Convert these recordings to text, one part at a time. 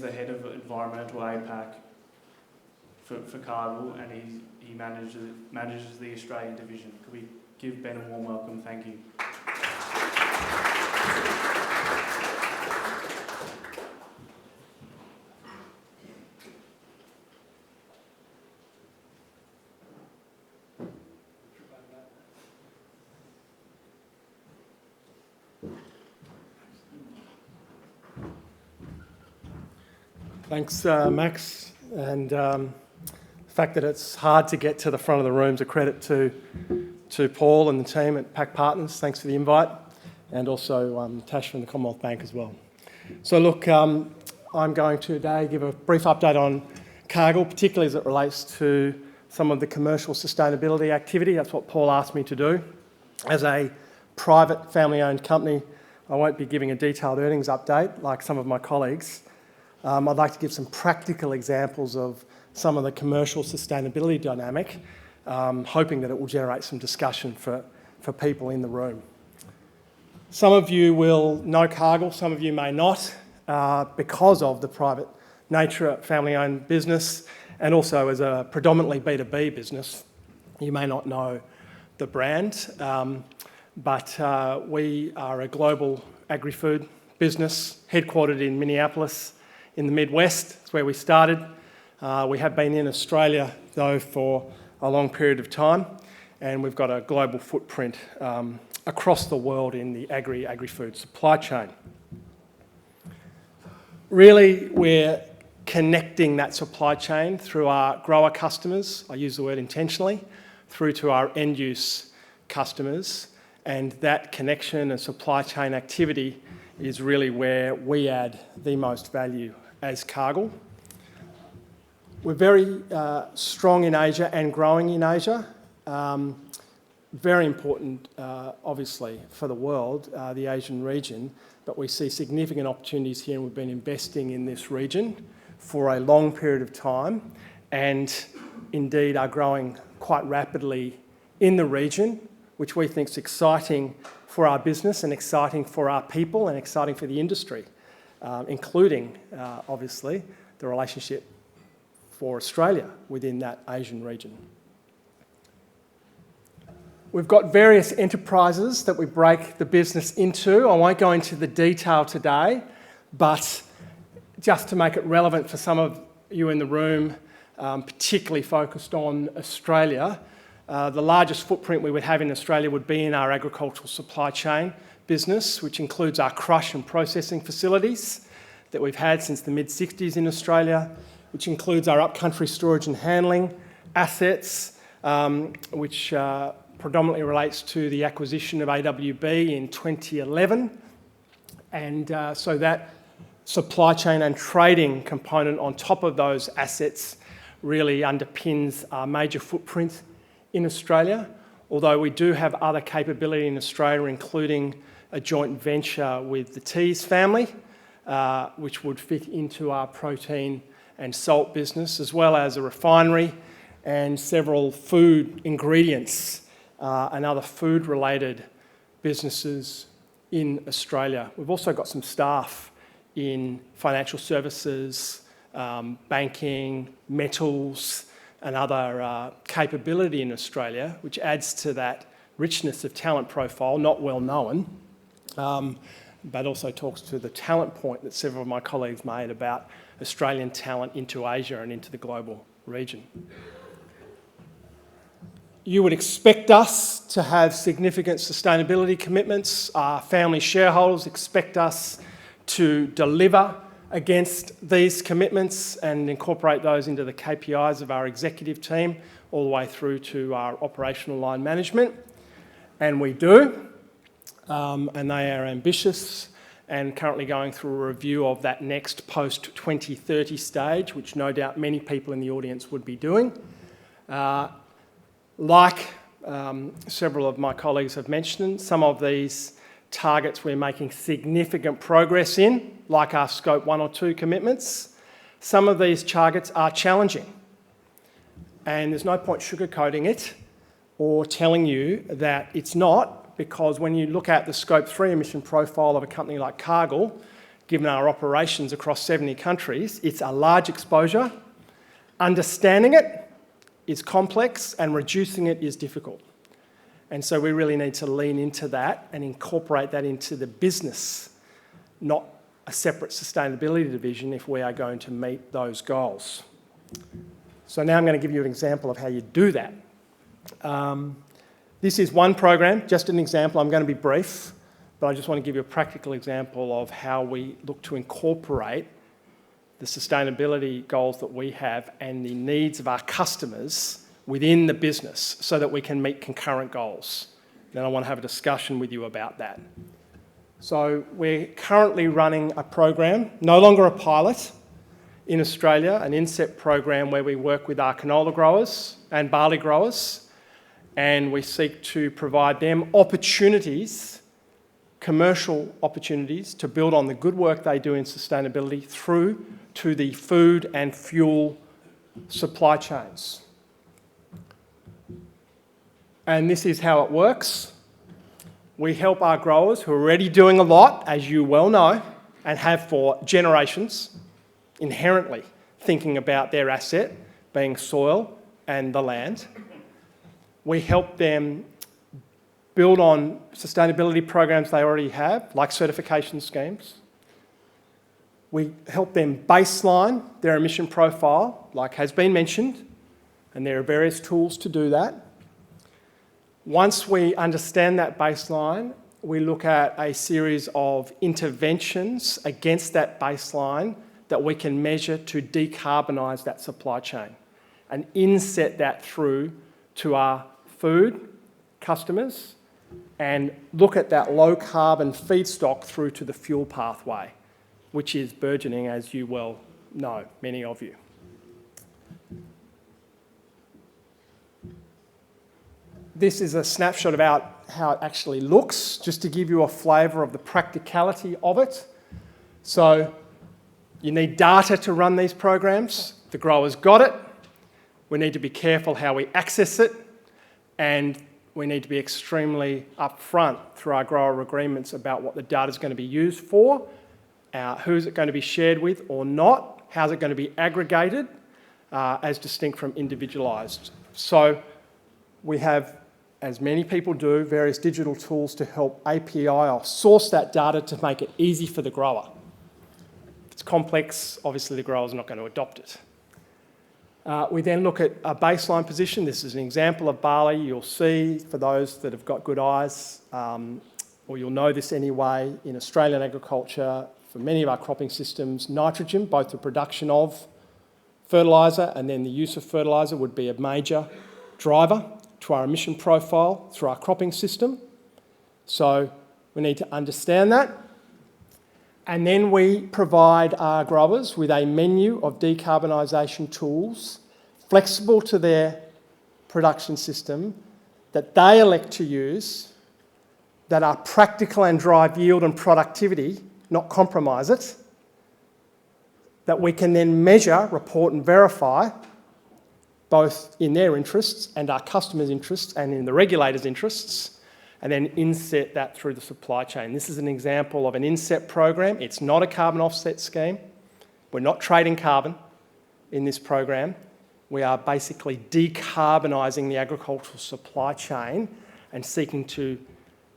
the head of environmental APAC for Cargill, and he manages the Australian division. Could we give Ben a warm welcome? Thank you. Thanks, Max, and the fact that it's hard to get to the front of the room is a credit to Paul and the team at APAC Partners. Thanks for the invite, and also Tash from the Commonwealth Bank as well. So look, I'm going to today give a brief update on Cargill, particularly as it relates to some of the commercial sustainability activity. That's what Paul asked me to do. As a private family-owned company, I won't be giving a detailed earnings update like some of my colleagues. I'd like to give some practical examples of some of the commercial sustainability dynamic, hoping that it will generate some discussion for people in the room. Some of you will know Cargill, some of you may not, because of the private nature of family-owned business, and also as a predominantly B2B business, you may not know the brand, but we are a global agri-food business headquartered in Minneapolis, in the Midwest. It's where we started. We have been in Australia, though, for a long period of time, and we've got a global footprint across the world in the agri-food supply chain. Really, we're connecting that supply chain through our grower customers, I use the word intentionally, through to our end-use customers, and that connection and supply chain activity is really where we add the most value as Cargill. We're very strong in Asia and growing in Asia. Very important, obviously, for the world, the Asian region, but we see significant opportunities here, and we've been investing in this region for a long period of time, and indeed are growing quite rapidly in the region, which we think is exciting for our business and exciting for our people and exciting for the industry, including, obviously, the relationship for Australia within that Asian region. We've got various enterprises that we break the business into. I won't go into the detail today, but just to make it relevant for some of you in the room, particularly focused on Australia, the largest footprint we would have in Australia would be in our agricultural supply chain business, which includes our crush and processing facilities that we've had since the mid-60s in Australia, which includes our upcountry storage and handling assets, which predominantly relates to the acquisition of AWB in 2011. And so that supply chain and trading component on top of those assets really underpins our major footprint in Australia, although we do have other capability in Australia, including a joint venture with the Tees family, which would fit into our protein and salt business, as well as a refinery and several food ingredients and other food-related businesses in Australia. We've also got some staff in financial services, banking, metals, and other capability in Australia, which adds to that richness of talent profile, not well known, but also talks to the talent point that several of my colleagues made about Australian talent into Asia and into the global region. You would expect us to have significant sustainability commitments. Our family shareholders expect us to deliver against these commitments and incorporate those into the KPIs of our executive team, all the way through to our operational line management. And we do, and they are ambitious and currently going through a review of that next post-2030 stage, which no doubt many people in the audience would be doing. Like several of my colleagues have mentioned, some of these targets we're making significant progress in, like our Scope 1 or 2 commitments. Some of these targets are challenging, and there's no point sugarcoating it or telling you that it's not, because when you look at the Scope 3 emission profile of a company like Cargill, given our operations across 70 countries, it's a large exposure. Understanding it is complex and reducing it is difficult. And so we really need to lean into that and incorporate that into the business, not a separate sustainability division if we are going to meet those goals. So now I'm going to give you an example of how you do that. This is one program, just an example. I'm going to be brief, but I just want to give you a practical example of how we look to incorporate the sustainability goals that we have and the needs of our customers within the business so that we can meet concurrent goals. Then I want to have a discussion with you about that. So we're currently running a program, no longer a pilot, in Australia, an inset program where we work with our canola growers and barley growers, and we seek to provide them opportunities, commercial opportunities, to build on the good work they do in sustainability through to the food and fuel supply chains. And this is how it works. We help our growers who are already doing a lot, as you well know, and have for generations, inherently thinking about their asset being soil and the land. We help them build on sustainability programs they already have, like certification schemes. We help them baseline their emission profile, like has been mentioned, and there are various tools to do that. Once we understand that baseline, we look at a series of interventions against that baseline that we can measure to decarbonise that supply chain and inset that through to our food customers and look at that low carbon feedstock through to the fuel pathway, which is burgeoning, as you well know, many of you. This is a snapshot about how it actually looks, just to give you a flavour of the practicality of it. So you need data to run these programs. The growers got it. We need to be careful how we access it, and we need to be extremely upfront through our grower agreements about what the data is going to be used for, who's it going to be shared with or not, how's it going to be aggregated, as distinct from individualised. So we have, as many people do, various digital tools to help API or source that data to make it easy for the grower. If it's complex, obviously the grower's not going to adopt it. We then look at a baseline position. This is an example of barley. You'll see, for those that have got good eyes, or you'll know this anyway, in Australian agriculture, for many of our cropping systems, nitrogen, both the production of fertiliser and then the use of fertiliser, would be a major driver to our emission profile through our cropping system. So we need to understand that. And then we provide our growers with a menu of decarbonisation tools, flexible to their production system, that they elect to use, that are practical and drive yield and productivity, not compromise it, that we can then measure, report and verify, both in their interests and our customers' interests and in the regulators' interests, and then inset that through the supply chain. This is an example of an inset program. It's not a carbon offset scheme. We're not trading carbon in this program. We are basically decarbonising the agricultural supply chain and seeking to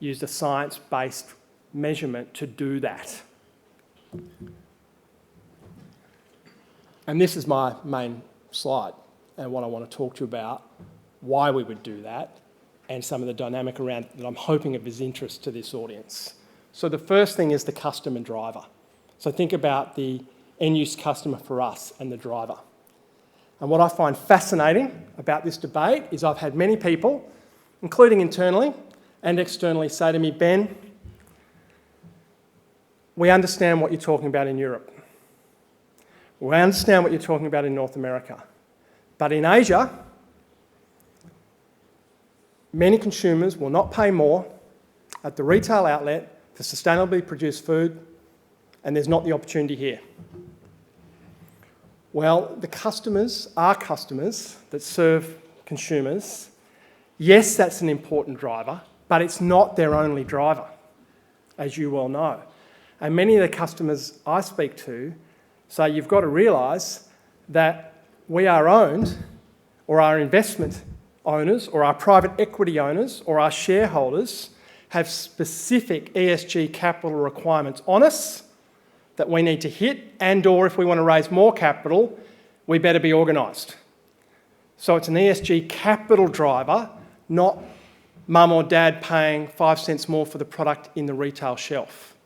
use the science-based measurement to do that. And this is my main slide, and what I want to talk to you about, why we would do that, and some of the dynamic around it that I'm hoping of is interest to this audience. So the first thing is the customer driver. So think about the end-use customer for us and the driver. And what I find fascinating about this debate is I've had many people, including internally and externally, say to me, Ben, we understand what you're talking about in Europe. We understand what you're talking about in North America. But in Asia, many consumers will not pay more at the retail outlet for sustainably produced food, and there's not the opportunity here. Well, the customers are customers that serve consumers. Yes, that's an important driver, but it's not their only driver, as you well know. And many of the customers I speak to say you've got to realise that we are owned, or our investment owners, or our private equity owners, or our shareholders have specific ESG capital requirements on us that we need to hit, and or if we want to raise more capital, we better be organised. So it's an ESG capital driver, not mum or dad paying 5 cents more for the product in the retail shelf.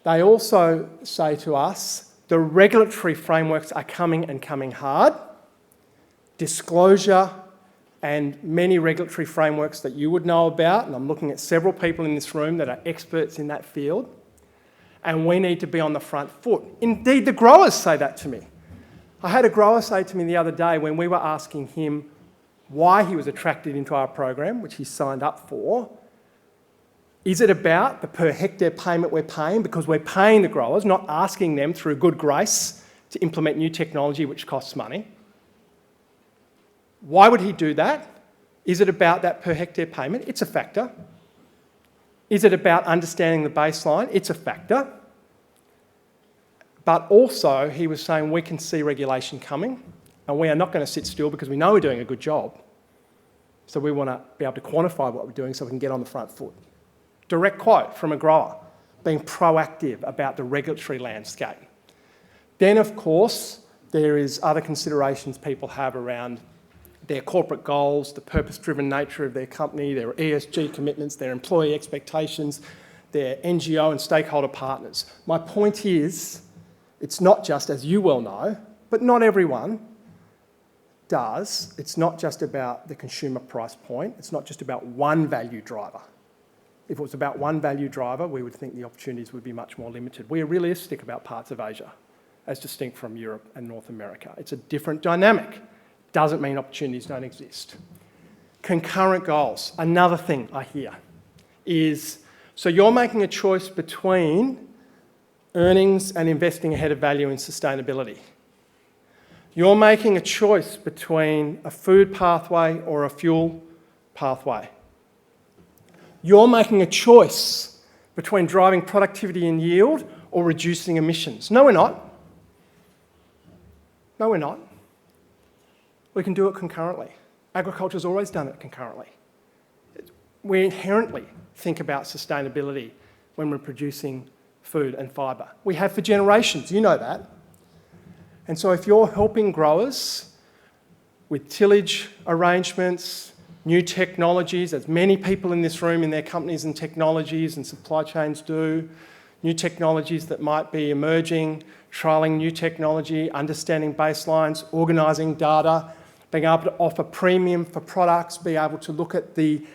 They also say to us, the regulatory frameworks are coming and coming hard. Disclosure and many regulatory frameworks that you would know about, and I'm looking at several people in this room that are experts in that field, and we need to be on the front foot. Indeed, the growers say that to me. I had a grower say to me the other day when we were asking him why he was attracted into our program, which he signed up for, is it about the per hectare payment we're paying? Because we're paying the growers, not asking them through good grace to implement new technology which costs money. Why would he do that? Is it about that per hectare payment? It's a factor. Is it about understanding the baseline? It's a factor. But also, he was saying we can see regulation coming, and we are not going to sit still because we know we're doing a good job. So we want to be able to quantify what we're doing so we can get on the front foot. Direct quote from a grower, being proactive about the regulatory landscape. Then, of course, there is other considerations people have around their corporate goals, the purpose-driven nature of their company, their ESG commitments, their employee expectations, their NGO and stakeholder partners. My point is, it's not just, as you well know, but not everyone does, it's not just about the consumer price point, it's not just about one value driver. If it was about one value driver, we would think the opportunities would be much more limited. We are realistic about parts of Asia, as distinct from Europe and North America. It's a different dynamic. Doesn't mean opportunities don't exist. Concurrent goals, another thing I hear is, so you're making a choice between earnings and investing ahead of value in sustainability. You're making a choice between a food pathway or a fuel pathway. You're making a choice between driving productivity and yield or reducing emissions. No, we're not. No, we're not. We can do it concurrently. Agriculture's always done it concurrently. We inherently think about sustainability when we're producing food and fibre. We have for generations, you know that. And so if you're helping growers with tillage arrangements, new technologies, as many people in this room in their companies and technologies and supply chains do, new technologies that might be emerging, trialling new technology, understanding baselines, organising data, being able to offer premium for products, be able to look at the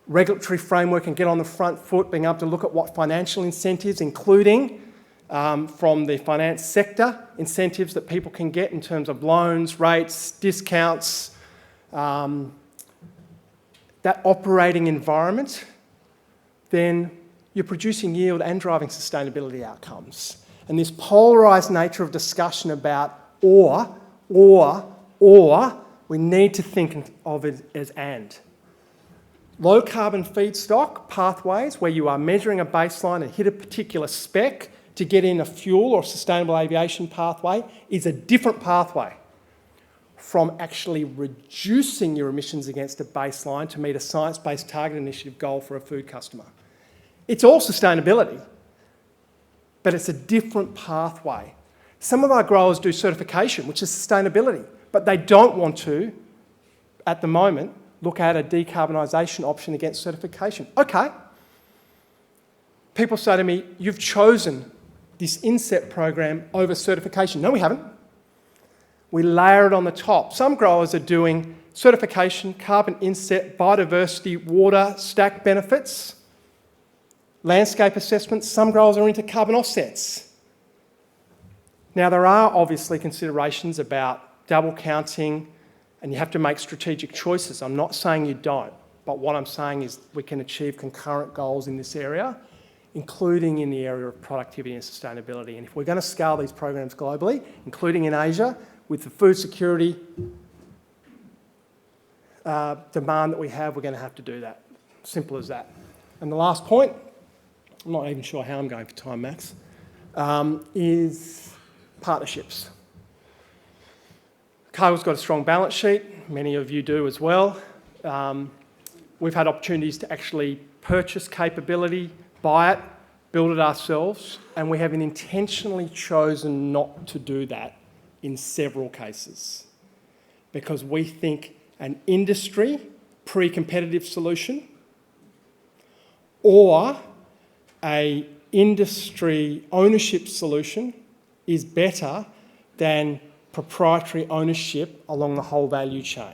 regulatory framework and get on the front foot, being able to look at what financial incentives, including from the finance sector, incentives that people can get in terms of loans, rates, discounts, that operating environment, then you're producing yield and driving sustainability outcomes. And this polarised nature of discussion about or, we need to think of it as and. Low carbon feedstock pathways where you are measuring a baseline and hit a particular spec to get in a fuel or sustainable aviation pathway is a different pathway from actually reducing your emissions against a baseline to meet a science-based target initiative goal for a food customer. It's all sustainability, but it's a different pathway. Some of our growers do certification, which is sustainability, but they don't want to, at the moment, look at a decarbonisation option against certification. Okay. People say to me, you've chosen this inset program over certification. No, we haven't. We layer it on the top. Some growers are doing certification, carbon inset, biodiversity, water, stack benefits, landscape assessments. Some growers are into carbon offsets. Now, there are obviously considerations about double counting, and you have to make strategic choices. I'm not saying you don't, but what I'm saying is we can achieve concurrent goals in this area, including in the area of productivity and sustainability. And if we're going to scale these programs globally, including in Asia, with the food security demand that we have, we're going to have to do that. Simple as that. And the last point, I'm not even sure how I'm going for time, Max, is partnerships. Cargill's got a strong balance sheet. Many of you do as well. We've had opportunities to actually purchase capability, buy it, build it ourselves, and we have intentionally chosen not to do that in several cases because we think an industry pre-competitive solution or a industry ownership solution is better than proprietary ownership along the whole value chain.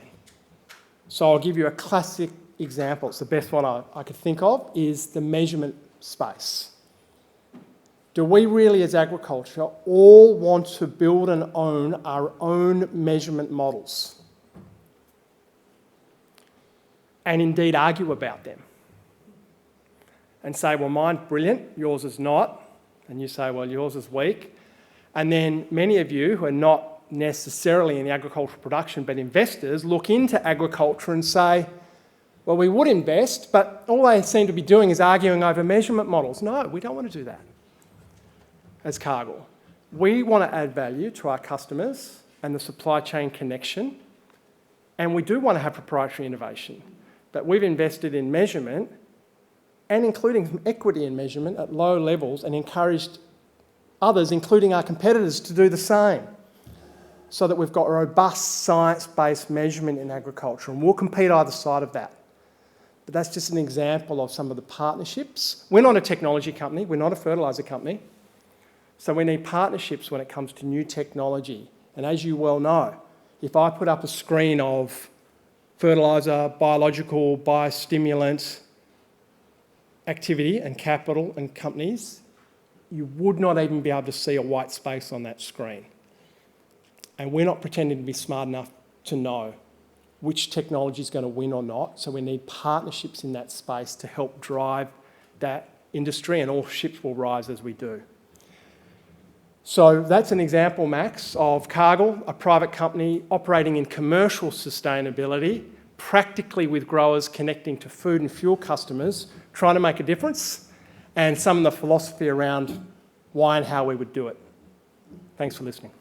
So I'll give you a classic example. It's the best one I could think of, is the measurement space. Do we really as agriculture all want to build and own our own measurement models? And indeed argue about them? And say, well, mine's brilliant, yours is not. And you say, well, yours is weak. And then many of you who are not necessarily in the agricultural production but investors look into agriculture and say, well, we would invest, but all they seem to be doing is arguing over measurement models. No, we don't want to do that as Cargill. We want to add value to our customers and the supply chain connection, and we do want to have proprietary innovation. But we've invested in measurement and including some equity in measurement at low levels and encouraged others, including our competitors, to do the same so that we've got robust science-based measurement in agriculture, and we'll compete either side of that. But that's just an example of some of the partnerships. We're not a technology company, we're not a fertiliser company, so we need partnerships when it comes to new technology. And as you well know, if I put up a screen of fertiliser, biological, biostimulant activity and capital and companies, you would not even be able to see a white space on that screen. And we're not pretending to be smart enough to know which technology is going to win or not, so we need partnerships in that space to help drive that industry, and all ships will rise as we do. So that's an example, Max, of Cargill, a private company operating in commercial sustainability, practically with growers connecting to food and fuel customers, trying to make a difference, and some of the philosophy around why and how we would do it. Thanks for listening.